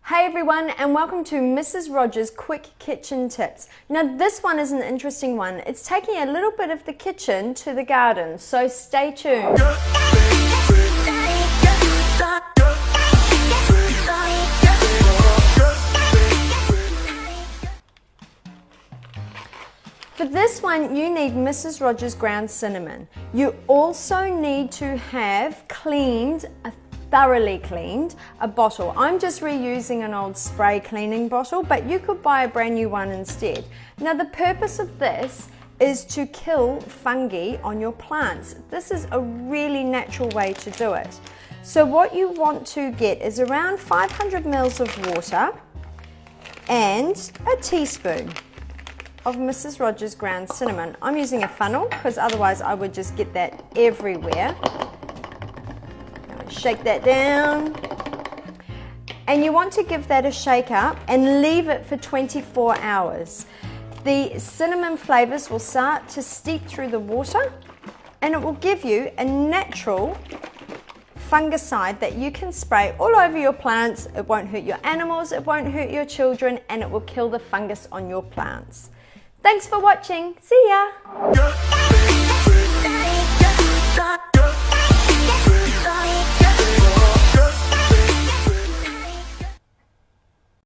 Hey everyone, and welcome to Mrs. Rogers' Quick Kitchen Tips. Now this one is an interesting one. It's taking a little bit of the kitchen to the garden, so stay tuned. For this one, you need Mrs. Rogers ground cinnamon. You also need to have thoroughly cleaned a bottle. I'm just reusing an old spray cleaning bottle, but you could buy a brand new one instead. Now the purpose of this is to kill fungi on your plants. This is a really natural way to do it. So what you want to get is around 500 ml of water and a teaspoon of Mrs. Rogers ground cinnamon. I'm using a funnel because otherwise I would just get that everywhere. Shake that down, and you want to give that a shake up and leave it for 24 hours. The cinnamon flavors will start to steep through the water, and it will give you a natural fungicide that you can spray all over your plants. It won't hurt your animals, it won't hurt your children, and it will kill the fungus on your plants. Thanks for watching. See ya!